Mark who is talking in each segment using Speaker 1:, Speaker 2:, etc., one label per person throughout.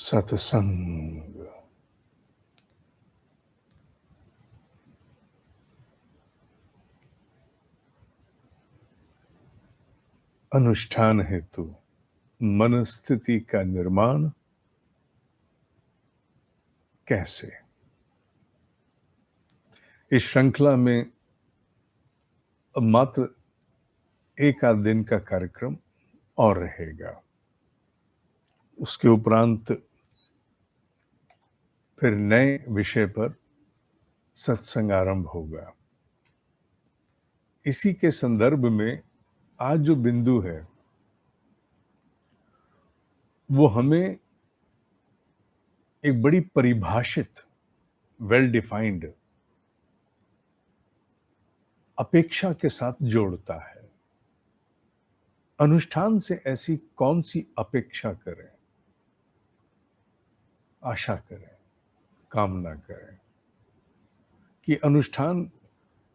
Speaker 1: सत्संग। अनुष्ठान हेतु मन स्थिति का निर्माण कैसे। इस श्रृंखला में अब मात्र एक आध दिन का कार्यक्रम और रहेगा। उसके उपरांत फिर नए विषय पर सत्संग आरंभ होगा। इसी के संदर्भ में आज जो बिंदु है वो हमें एक बड़ी परिभाषित, वेल डिफाइंड अपेक्षा के साथ जोड़ता है। अनुष्ठान से ऐसी कौन सी अपेक्षा करें, आशा करें, कामना करें कि अनुष्ठान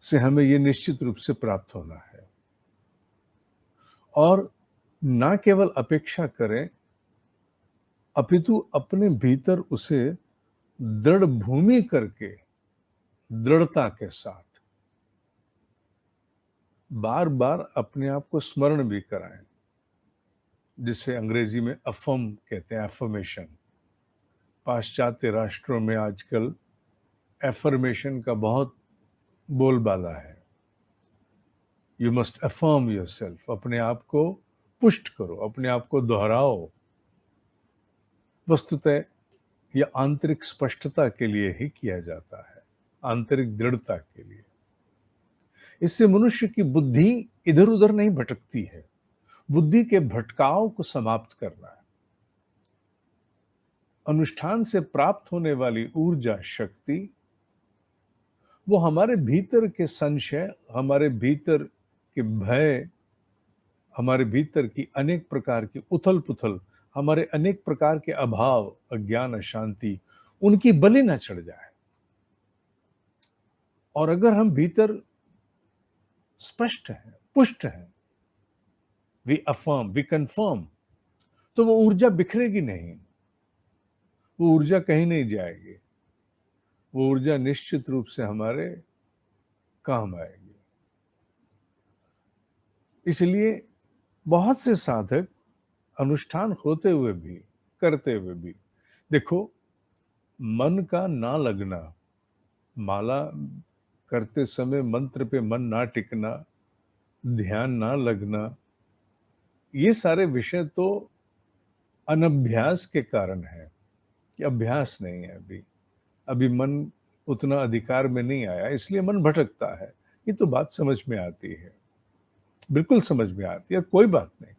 Speaker 1: से हमें ये निश्चित रूप से प्राप्त होना है, और ना केवल अपेक्षा करें अपितु अपने भीतर उसे दृढ़ भूमि करके दृढ़ता के साथ बार बार अपने आप को स्मरण भी कराएं, जिसे अंग्रेजी में अफर्म कहते हैं, एफर्मेशन। पाश्चात्य राष्ट्रों में आजकल एफर्मेशन का बहुत बोलबाला है। यू मस्ट अफर्म योरसेल्फ, अपने आप को पुष्ट करो, अपने आप को दोहराओ। वस्तुतः यह आंतरिक स्पष्टता के लिए ही किया जाता है, आंतरिक दृढ़ता के लिए। इससे मनुष्य की बुद्धि इधर उधर नहीं भटकती है। बुद्धि के भटकाव को समाप्त करना है। अनुष्ठान से प्राप्त होने वाली ऊर्जा, शक्ति, वो हमारे भीतर के संशय, हमारे भीतर के भय, हमारे भीतर की अनेक प्रकार की उथल पुथल, हमारे अनेक प्रकार के अभाव, अज्ञान, अशांति, उनकी बलि न चढ़ जाए। और अगर हम भीतर स्पष्ट हैं, पुष्ट हैं, वी अफर्म, वी कंफर्म, तो वो ऊर्जा बिखरेगी नहीं, वो ऊर्जा कहीं नहीं जाएगी। वो ऊर्जा निश्चित रूप से हमारे काम आएगी। इसलिए बहुत से साधक अनुष्ठान होते हुए भी, करते हुए भी, देखो, मन का ना लगना, माला करते समय मंत्र पे मन ना टिकना, ध्यान ना लगना, ये सारे विषय तो अनभ्यास के कारण है कि अभ्यास नहीं है। अभी मन उतना अधिकार में नहीं आया, इसलिए मन भटकता है। ये तो बात समझ में आती है, बिल्कुल समझ में आती है। कोई बात नहीं,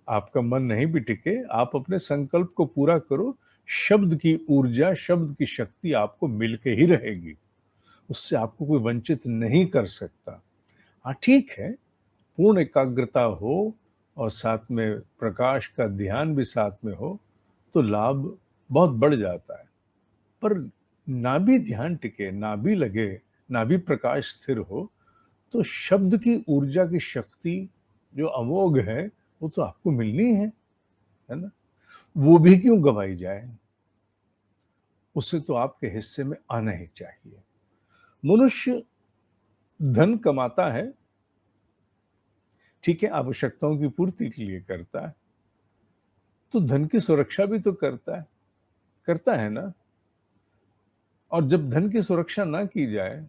Speaker 1: आपका मन नहीं भी टिके, आप अपने संकल्प को पूरा करो। शब्द की ऊर्जा, शब्द की शक्ति आपको मिलके ही रहेगी, उससे आपको कोई वंचित नहीं कर सकता। हाँ, ठीक है, पूर्ण एकाग्रता हो और साथ में प्रकाश का ध्यान भी साथ में हो तो लाभ बहुत बढ़ जाता है। पर ना भी ध्यान टिके, ना भी लगे, ना भी प्रकाश स्थिर हो, तो शब्द की ऊर्जा की शक्ति जो अमोघ है वो तो आपको मिलनी है ना। वो भी क्यों गवाई जाए, उसे तो आपके हिस्से में आना ही चाहिए। मनुष्य धन कमाता है, ठीक है, आवश्यकताओं की पूर्ति के लिए करता है, तो धन की सुरक्षा भी तो करता है ना। और जब धन की सुरक्षा ना की जाए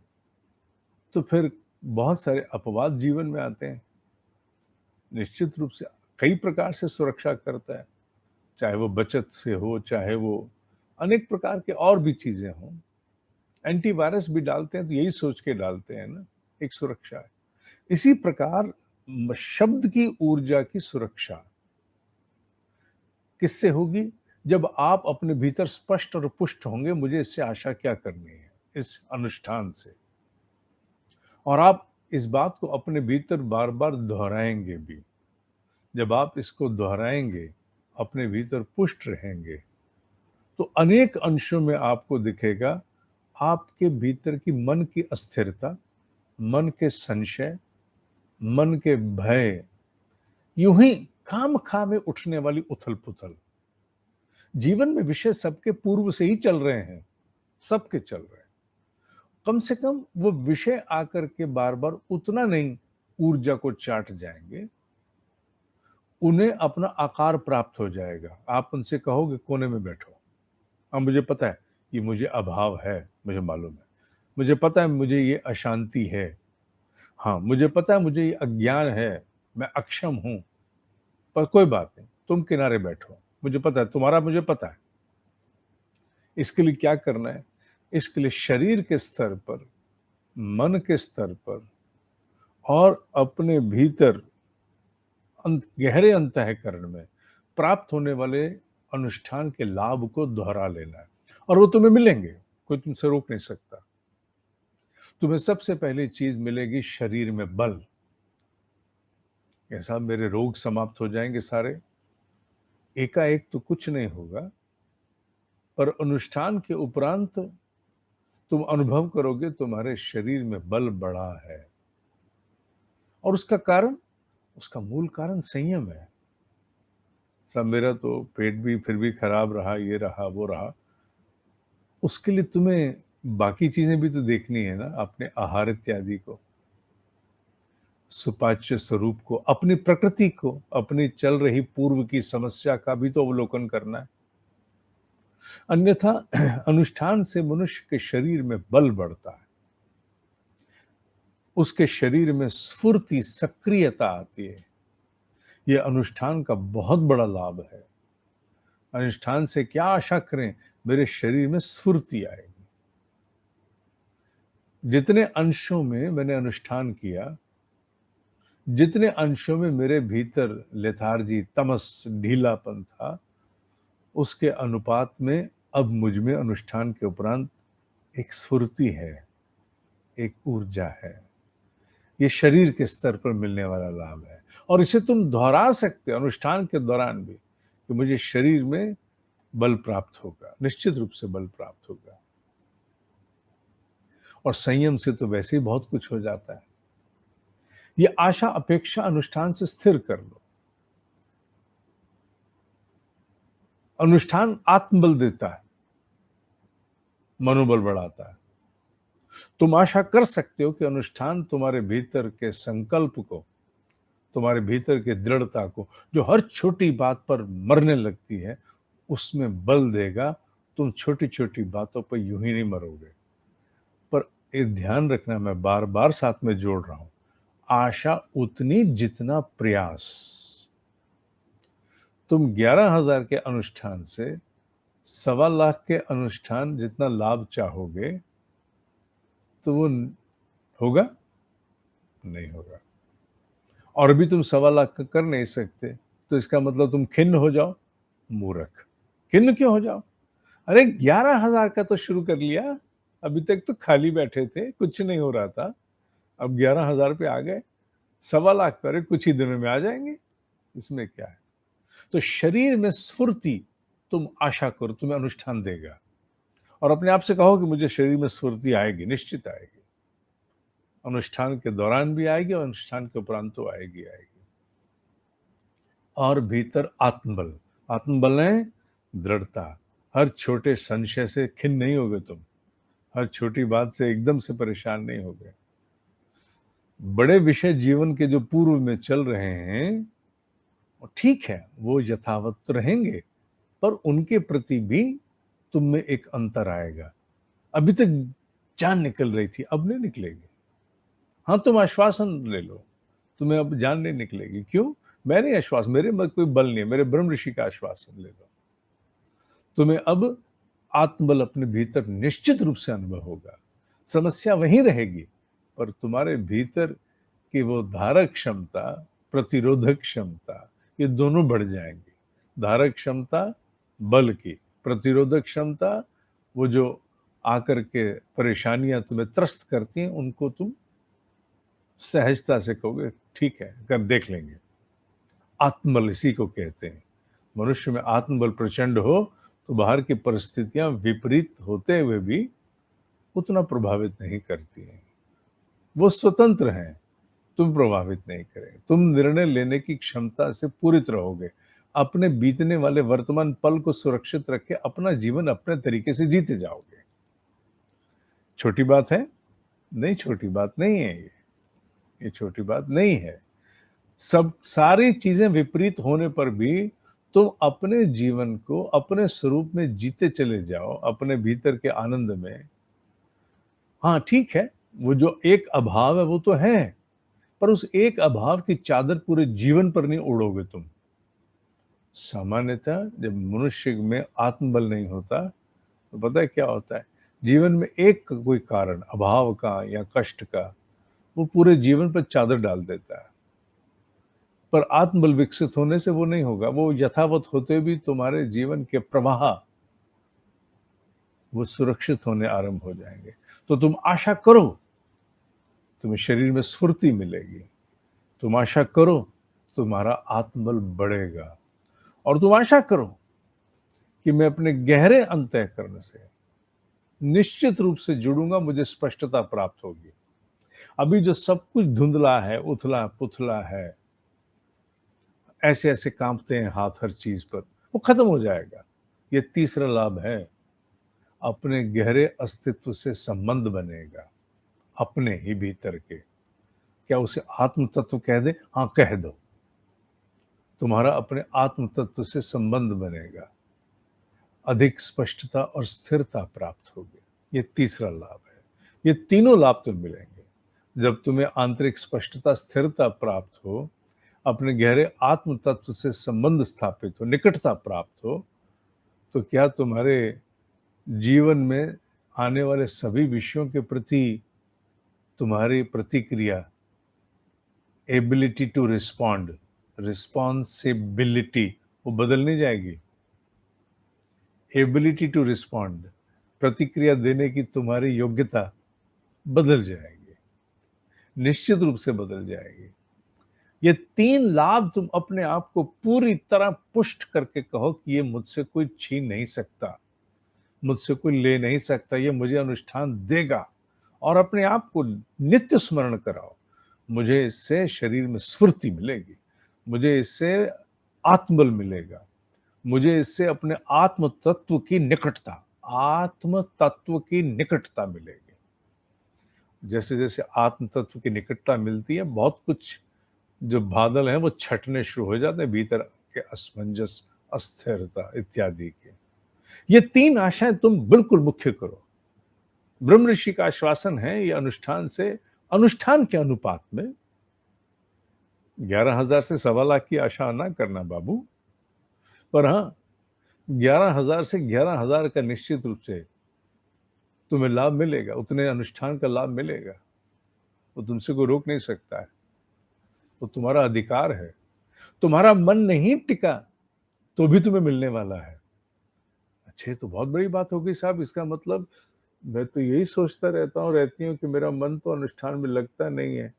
Speaker 1: तो फिर बहुत सारे अपवाद जीवन में आते हैं। निश्चित रूप से कई प्रकार से सुरक्षा करता है, चाहे वो बचत से हो, चाहे वो अनेक प्रकार के और भी चीजें हों। एंटीवायरस भी डालते हैं तो यही सोच के डालते हैं ना, एक सुरक्षा है। इसी प्रकार शब्द की ऊर्जा की सुरक्षा किससे होगी? जब आप अपने भीतर स्पष्ट और पुष्ट होंगे, मुझे इससे आशा क्या करनी है, इस अनुष्ठान से। और आप इस बात को अपने भीतर बार बार दोहराएंगे भी। जब आप इसको दोहराएंगे, अपने भीतर पुष्ट रहेंगे, तो अनेक अंशों में आपको दिखेगा आपके भीतर की मन की अस्थिरता, मन के संशय, मन के भय, यूं ही खाम खा में उठने वाली उथल पुथल, जीवन में विषय सबके पूर्व से ही चल रहे हैं, सबके चल रहे हैं। कम से कम वो विषय आकर के बार-बार उतना नहीं ऊर्जा को चाट जाएँगे, उन्हें अपना आकार प्राप्त हो जाएगा। आप उनसे कहोगे कोने में बैठो। मुझे पता है, ये मुझे अभाव है, मुझे मालूम है। मुझे पता है मुझे ये अशांति है। हाँ, मुझे पता है मुझे ये अज्ञान है, मैं अक्षम हूँ, पर कोई बात नहीं, तुम किनारे बैठो। मुझे पता है, तुम्हारा मुझे पता है। इसके लिए क्या करना है? इसके लिए शरीर के स्तर पर, मन के स्तर पर और अपने भीतर गहरे अंतःकरण में प्राप्त होने वाले अनुष्ठान के लाभ को दोहरा लेना है और वो तुम्हें मिलेंगे, कोई तुमसे रोक नहीं सकता। तुम्हें सबसे पहली चीज मिलेगी शरीर में बल। ऐसा मेरे रोग समाप्त हो जाएंगे सारे, एकाएक तो कुछ नहीं होगा, पर अनुष्ठान के उपरांत तुम अनुभव करोगे तुम्हारे शरीर में बल बढ़ा है। और उसका मूल कारण संयम है। सब मेरा तो पेट भी फिर भी खराब रहा, ये रहा वो रहा, उसके लिए तुम्हें बाकी चीजें भी तो देखनी है ना, अपने आहार इत्यादि को, सुपाच्य स्वरूप को, अपनी प्रकृति को, अपनी चल रही पूर्व की समस्या का भी तो अवलोकन करना है। अन्यथा अनुष्ठान से मनुष्य के शरीर में बल बढ़ता है, उसके शरीर में स्फूर्ति, सक्रियता आती है। यह अनुष्ठान का बहुत बड़ा लाभ है। अनुष्ठान से क्या आशा करें? मेरे शरीर में स्फूर्ति आएगी। जितने अंशों में मैंने अनुष्ठान किया, जितने अंशों में मेरे भीतर लेथार्जी, तमस, ढीलापन था, उसके अनुपात में अब मुझ में अनुष्ठान के उपरांत एक स्फूर्ति है, एक ऊर्जा है। ये शरीर के स्तर पर मिलने वाला लाभ है और इसे तुम दोहरा सकते हो अनुष्ठान के दौरान भी, कि मुझे शरीर में बल प्राप्त होगा, निश्चित रूप से बल प्राप्त होगा। और संयम से तो वैसे ही बहुत कुछ हो जाता है। ये आशा अपेक्षा अनुष्ठान से स्थिर कर लो। अनुष्ठान आत्मबल देता है, मनोबल बढ़ाता है। तुम आशा कर सकते हो कि अनुष्ठान तुम्हारे भीतर के संकल्प को, तुम्हारे भीतर की दृढ़ता को, जो हर छोटी बात पर मरने लगती है, उसमें बल देगा। तुम छोटी छोटी बातों पर यूं ही नहीं मरोगे। पर एक ध्यान रखना, मैं बार बार साथ में जोड़ रहा हूं, आशा उतनी जितना प्रयास। तुम 11,000 के अनुष्ठान से 1.25 के अनुष्ठान जितना लाभ चाहोगे, तो वो होगा नहीं होगा। और भी तुम 1.25 का कर नहीं सकते, तो इसका मतलब तुम खिन्न हो जाओ। मूर्ख, खिन्न क्यों हो जाओ? अरे 11,000 का तो शुरू कर लिया, अभी तक तो खाली बैठे थे, कुछ नहीं हो रहा था, अब 11,000 पे आ गए। 1.25 पे, अरे कुछ ही दिनों में आ जाएंगे, इसमें क्या है? तो शरीर में स्फूर्ति तुम आशा करो, तुम्हें अनुष्ठान देगा। और अपने आप से कहो कि मुझे शरीर में स्फूर्ति आएगी, निश्चित आएगी। अनुष्ठान के दौरान भी आएगी और अनुष्ठान के उपरांत तो आएगी आएगी। और भीतर आत्मबल, आत्मबल है दृढ़ता। हर छोटे संशय से खिन्न नहीं होगे तुम, हर छोटी बात से एकदम से परेशान नहीं होगे। बड़े विषय जीवन के जो पूर्व में चल रहे हैं, ठीक है, वो यथावत रहेंगे, पर उनके प्रति भी तुम में एक अंतर आएगा। अभी तक जान निकल रही थी, अब नहीं निकलेगी। हाँ, तुम आश्वासन ले लो, तुम्हें अब जान नहीं निकलेगी। क्यों? मैं नहीं आश्वासन, मेरे में कोई बल नहीं है, मेरे ब्रह्म ऋषि का आश्वासन ले लो। तुम्हें अब आत्मबल अपने भीतर निश्चित रूप से अनुभव होगा। समस्या वहीं रहेगी, पर तुम्हारे भीतर की वो धारक क्षमता, प्रतिरोधक क्षमता, ये दोनों बढ़ जाएंगी। धारक क्षमता बल की, प्रतिरोधक क्षमता वो जो आकर के परेशानियां तुम्हें त्रस्त करती हैं, उनको तुम सहजता से कहोगे ठीक है, कर देख लेंगे। आत्मबल इसी को कहते हैं। मनुष्य में आत्मबल प्रचंड हो तो बाहर की परिस्थितियां विपरीत होते हुए भी उतना प्रभावित नहीं करती हैं। वो स्वतंत्र हैं, तुम प्रभावित नहीं करें। तुम निर्णय लेने की क्षमता से पूरित रहोगे। अपने बीतने वाले वर्तमान पल को सुरक्षित रख के अपना जीवन अपने तरीके से जीते जाओगे। छोटी बात है? नहीं, छोटी बात नहीं है ये छोटी बात नहीं है। सब सारी चीज़ें विपरीत होने पर भी तुम अपने जीवन को अपने स्वरूप में जीते चले जाओ, अपने भीतर के आनंद में। हाँ, ठीक है, वो जो एक अभाव है वो तो है, पर उस एक अभाव की चादर पूरे जीवन पर नहीं ओढ़ोगे तुम। सामान्यतः जब मनुष्य में आत्मबल नहीं होता, तो पता है क्या होता है? जीवन में एक कोई कारण अभाव का या कष्ट का, वो पूरे जीवन पर चादर डाल देता है। पर आत्मबल विकसित होने से वो नहीं होगा, वो यथावत होते भी तुम्हारे जीवन के प्रवाह वो सुरक्षित होने आरंभ हो जाएँगे। तो तुम आशा करो, तुम्हें शरीर में स्फूर्ति मिलेगी। तुम आशा करो, तुम्हारा आत्मबल बढ़ेगा और तुम आशा करो कि मैं अपने गहरे अंतःकरण से निश्चित रूप से जुड़ूँगा, मुझे स्पष्टता प्राप्त होगी। अभी जो सब कुछ धुंधला है, उथला-पुथला है, ऐसे-ऐसे काँपते हैं हाथ हर चीज़ पर, वो खत्म हो जाएगा। ये तीसरा लाभ है, अपने गहरे अस्तित्व से संबंध बनेगा, अपने ही भीतर के। क्या उसे आत्म तत्व कह दें? हाँ, कह दो। तुम्हारा अपने आत्म तत्व से संबंध बनेगा, अधिक स्पष्टता और स्थिरता प्राप्त होगी। ये तीसरा लाभ है। ये तीनों लाभ तुम्हें मिलेंगे। जब तुम्हें आंतरिक स्पष्टता, स्थिरता प्राप्त हो, अपने गहरे आत्म तत्व से संबंध स्थापित हो, निकटता प्राप्त हो, तो क्या तुम्हारे जीवन में आने वाले सभी विषयों के प्रति तुम्हारी प्रतिक्रिया, एबिलिटी टू रिस्पॉन्ड, रिस्पॉन्सिबिलिटी, वो बदल नहीं जाएगी। एबिलिटी टू रिस्पॉन्ड, प्रतिक्रिया देने की तुम्हारी योग्यता बदल जाएगी, निश्चित रूप से बदल जाएगी। ये 3 लाभ तुम अपने आप को पूरी तरह पुष्ट करके कहो कि ये मुझसे कोई छीन नहीं सकता, मुझसे कोई ले नहीं सकता, ये मुझे अनुष्ठान देगा। और अपने आप को नित्य स्मरण कराओ, मुझे इससे शरीर में स्फूर्ति मिलेगी, मुझे इससे आत्मबल मिलेगा, मुझे इससे अपने आत्म तत्व की निकटता मिलेगी। जैसे-जैसे आत्म तत्व की निकटता मिलती है, बहुत कुछ जो बादल हैं वो छँटने शुरू हो जाते हैं, भीतर के असमंजस, अस्थिरता इत्यादि के। ये 3 आशाएँ तुम बिल्कुल मुख्य करो। ब्रह्म ऋषि का आश्वासन है, ये अनुष्ठान के अनुपात में 11,000 से 1.25 लाख की आशा ना करना बाबू। पर हाँ, 11,000 से 11,000 का निश्चित रूप से तुम्हें लाभ मिलेगा, उतने अनुष्ठान का लाभ मिलेगा। वो तुमसे कोई रोक नहीं सकता है, वो तुम्हारा अधिकार है। तुम्हारा मन नहीं टिका, तो भी तुम्हें मिलने वाला है। अच्छा, ये तो बहुत बड़ी बात हो गई साहब, इसका मतलब मैं तो यही सोचता रहती हूँ कि मेरा मन तो अनुष्ठान में लगता नहीं है।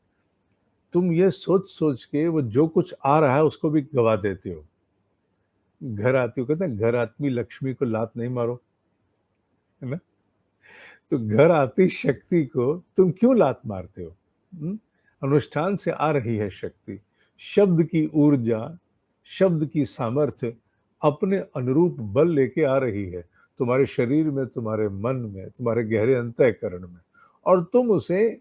Speaker 1: तुम ये सोच-सोच के वो जो कुछ आ रहा है उसको भी गँवा देते हो। घर आती हो, कहते हैं घर आती लक्ष्मी को लात नहीं मारो, है ना? तो घर आती शक्ति को तुम क्यों लात मारते हो? अनुष्ठान से आ रही है शक्ति। शब्द की ऊर्जा, शब्द की सामर्थ्य अपने अनुरूप बल लेके आ रही है, तुम्हारे शरीर में, तुम्हारे मन में, तुम्हारे गहरे अंतःकरण में, और तुम उसे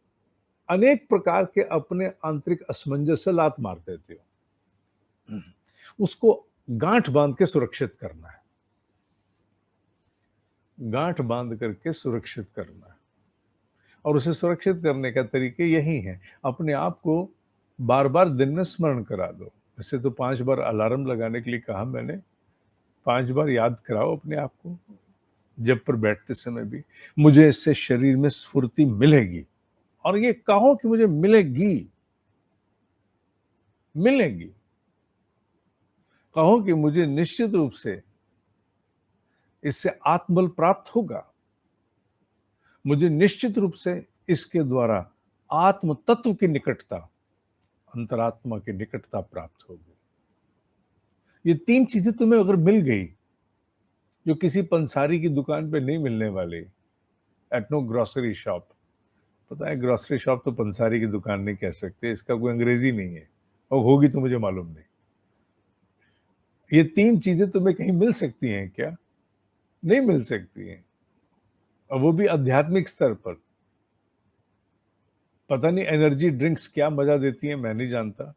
Speaker 1: अनेक प्रकार के अपने आंतरिक असमंजस से लात मार देते हो। उसको गांठ बांध के सुरक्षित करना है, गांठ बांध करके सुरक्षित करना है। और उसे सुरक्षित करने का तरीके यही है, अपने आप को बार-बार दिन में स्मरण करा दो। वैसे तो 5 बार अलार्म लगाने के लिए कहा मैंने, 5 बार याद कराओ अपने आप को, जब पर बैठते समय भी, मुझे इससे शरीर में स्फूर्ति मिलेगी। और ये कहो कि मुझे मिलेगी, मिलेगी। कहो कि मुझे निश्चित रूप से इससे आत्मबल प्राप्त होगा। मुझे निश्चित रूप से इसके द्वारा आत्म तत्व की निकटता, अंतरात्मा की निकटता प्राप्त होगी। ये 3 चीजें तुम्हें अगर मिल गई, जो किसी पंसारी की दुकान पे नहीं मिलने वाली, एट नो ग्रोसरी शॉप। पता है, ग्रोसरी शॉप तो पंसारी की दुकान नहीं कह सकते, इसका कोई अंग्रेजी नहीं है, और होगी तो मुझे मालूम नहीं। ये 3 चीज़ें तुम्हें कहीं मिल सकती हैं क्या? नहीं मिल सकती हैं, और वो भी आध्यात्मिक स्तर पर। पता नहीं एनर्जी ड्रिंक्स क्या मज़ा देती हैं, मैं नहीं जानता।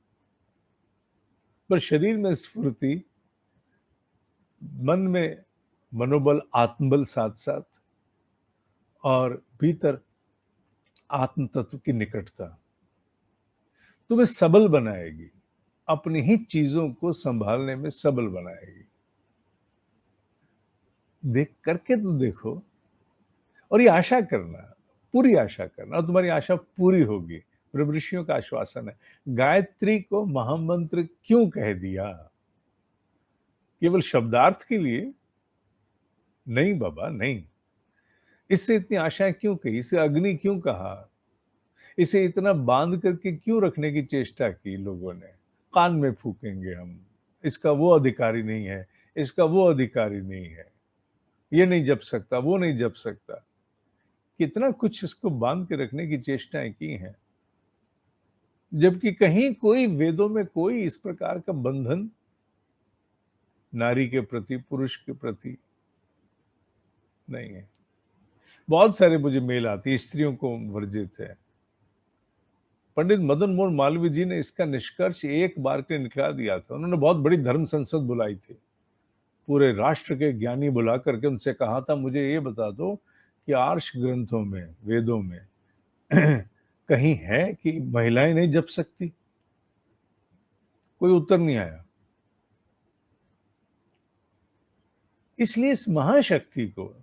Speaker 1: पर शरीर में स्फूर्ति, मन में मनोबल, आत्मबल साथ-साथ, और भीतर आत्म तत्व की निकटता तुम्हें सबल बनाएगी, अपनी ही चीज़ों को सँभालने में सबल बनाएगी। देख करके तो देखो, और ये आशा करना, पूरी आशा करना, और तुम्हारी आशा पूरी होगी। ब्रह्म ऋषियों का आश्वासन है। गायत्री को महामंत्र क्यों कह दिया? केवल शब्दार्थ के लिए? नहीं बाबा, नहीं। इससे इतनी आशाएँ क्यों कही? इसे अग्नि क्यों कहा? इसे इतना बाँध करके क्यों रखने की चेष्टा की लोगों ने? कान में फूँकेंगे हम, इसका वो अधिकारी नहीं है, इसका वो अधिकारी नहीं है, ये नहीं जप सकता, वो नहीं जप सकता। कितना कुछ इसको बाँध के रखने की चेष्टाएँ की हैं। जबकि कहीं कोई वेदों में कोई इस प्रकार का बंधन नारी के प्रति, पुरुष के प्रति नहीं है। बहुत सारे मुझे मेल आती है, स्त्रियों को वर्जित है। पंडित मदन मोहन मालवीय जी ने इसका निष्कर्ष एक बार के लिए निकला दिया था। उन्होंने बहुत बड़ी धर्म संसद बुलाई थी। पूरे राष्ट्र के ज्ञानी बुला करके उनसे कहा था, मुझे ये बता दो कि आर्ष ग्रंथों में, वेदों में कहीं है कि महिलाएं नहीं जप सकती? कोई उत्तर नहीं आया। इसलिए इस महाशक्ति को,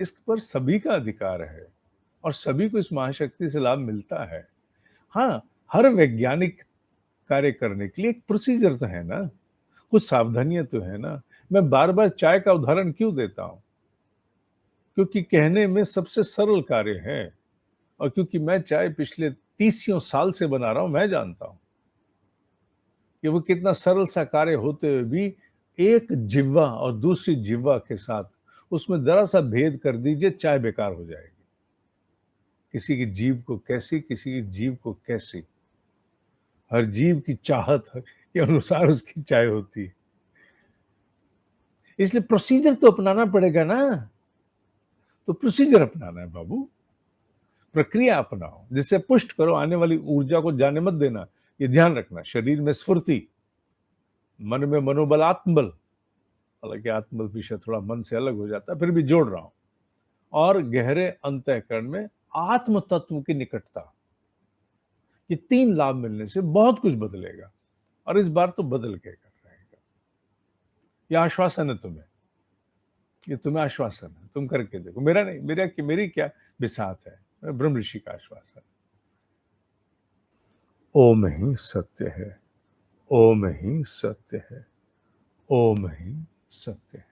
Speaker 1: इस पर सभी का अधिकार है, और सभी को इस महाशक्ति से लाभ मिलता है। हाँ, हर वैज्ञानिक कार्य करने के लिए एक प्रोसीजर तो है ना, कुछ सावधानियाँ तो है ना। मैं बार-बार चाय का उदाहरण क्यों देता हूँ? क्योंकि कहने में सबसे सरल कार्य है, और क्योंकि मैं चाय पिछले 30 साल से बना रहा हूँ, मैं जानता हूँ कि वो कितना सरल सा कार्य होते हुए भी एक जिह्वा और दूसरी जिह्वा के साथ उसमें ज़रा-सा भेद कर दीजिए, चाय बेकार हो जाएगी। किसी की जीभ को कैसी, किसी की जीभ को कैसी। हर जीव की चाहत के अनुसार उसकी चाय होती है। इसलिए प्रोसीजर तो अपनाना पड़ेगा ना, तो प्रोसीजर अपनाना है बाबू, प्रक्रिया अपनाओ, जिससे पुष्ट करो, आने वाली ऊर्जा को जाने मत देना। ये ध्यान रखना, शरीर में स्फूर्ति, मन में मनोबल, आत्मबल, हालाँकि आत्मबल विषय थोड़ा मन से अलग हो जाता है, फिर भी जोड़ रहा हूँ, और गहरे अंतःकरण में आत्म तत्व की निकटता। ये 3 लाभ मिलने से बहुत कुछ बदलेगा, और इस बार तो बदल के कर रहेगा। ये आश्वासन है तुम्हें, ये तुम्हें आश्वासन है, तुम करके देखो। मेरा नहीं, मेरी क्या बिसात है, ब्रह्म ऋषि का आश्वासन। ओम ही सत्य है, ओम ही सत्य है, ओम ही सत्य है।